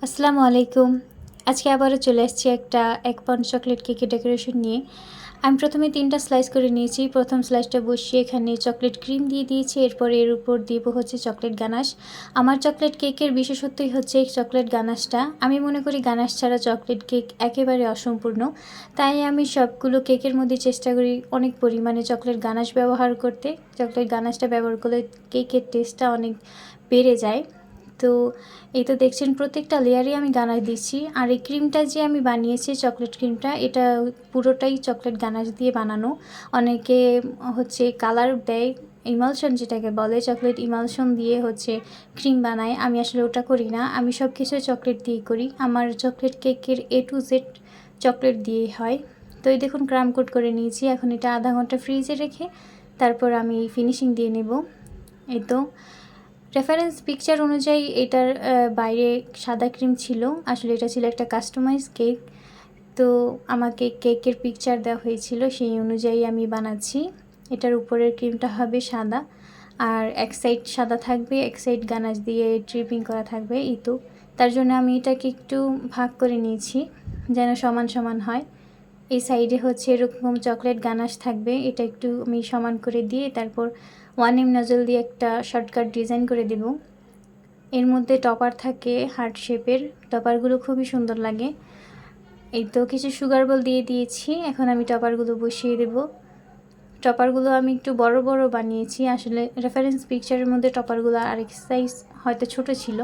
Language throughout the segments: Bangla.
আসসালামু আলাইকুম। আজকে আবারও চলে আসছি একটা 1 পাউন্ড চকলেট কেকের ডেকোরেশন নিয়ে। আমি প্রথমে 3টা স্লাইস করে নিয়েছি। প্রথম স্লাইসটা বসিয়ে এখানে চকলেট ক্রিম দিয়ে দিয়েছি। এরপর এর উপর দিব হচ্ছে চকলেট গানাশ। আমার চকলেট কেকের বিশেষত্বই হচ্ছে এই চকলেট গানাশটা। আমি মনে করি গানাশ ছাড়া চকলেট কেক একেবারে অসম্পূর্ণ। তাই আমি সবগুলো কেকের মধ্যে চেষ্টা করি অনেক পরিমাণে চকলেট গানাশ ব্যবহার করতে। চকলেট গানাশটা ব্যবহার করলে কেকের টেস্টটা অনেক বেড়ে যায়। তো এই তো দেখছেন প্রত্যেকটা লেয়ারে আমি গানাশ দিচ্ছি। আর এই ক্রিমটা যে আমি বানিয়েছি চকলেট ক্রিমটা, এটা পুরোটাই চকলেট গানাশ দিয়ে বানানো। অনেকে হচ্ছে কালার দেয়, ইমালশন যেটাকে বলে, চকলেট ইমালশন দিয়ে হচ্ছে ক্রিম বানায়। আমি আসলে ওটা করি না, আমি সব কিছু চকলেট দিয়েই করি। আমার চকলেট কেকের A to Z চকলেট দিয়েই হয়। তো এই দেখুন ক্রাম কোট করে নিয়েছি। এখন এটা আধা ঘন্টা ফ্রিজে রেখে তারপর আমি ফিনিশিং দিয়ে নেব। এই তো রেফারেন্স পিকচার অনুযায়ী এটার বাইরে সাদা ক্রিম ছিল, আসলে এটা ছিল একটা কাস্টমাইজ কেক। তো আমাকে কেকের পিকচার দেওয়া হয়েছিল, সেই অনুযায়ী আমি বানাচ্ছি। এটার উপরের ক্রিমটা হবে সাদা, আর এক সাইড সাদা থাকবে, এক সাইড গানাশ দিয়ে ড্রিপিং করা থাকবে। এই তো তার জন্য আমি এটাকে একটু ভাগ করে নিয়েছি যেন সমান সমান হয়। এই সাইডে হচ্ছে এরকম চকলেট গানাশ থাকবে, এটা একটু আমি সমান করে দিয়ে তারপর 1M নজল দিয়ে একটা শর্টকাট ডিজাইন করে দেব। এর মধ্যে টপার থাকে হার্ট শেপের, টপারগুলো খুবই সুন্দর লাগে। এই তো কিছু সুগার বল দিয়ে দিয়েছি। এখন আমি টপারগুলো বসিয়ে দেব। টপারগুলো আমি একটু বড় বড় বানিয়েছি, আসলে রেফারেন্স পিকচারের মধ্যে টপারগুলো আরেক সাইজ হয়তো ছোট ছিল,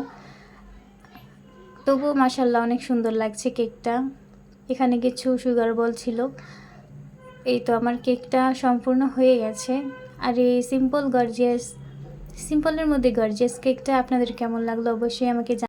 তবুও মাশাআল্লাহ অনেক সুন্দর লাগছে কেকটা। এখানে কিছু সুগার বল ছিল। এই তো আমার কেকটা সম্পূর্ণ হয়ে গেছে। আর এই সিম্পলের মধ্যে গর্জিয়াস কেকটা আপনাদের কেমন লাগলো অবশ্যই আমাকে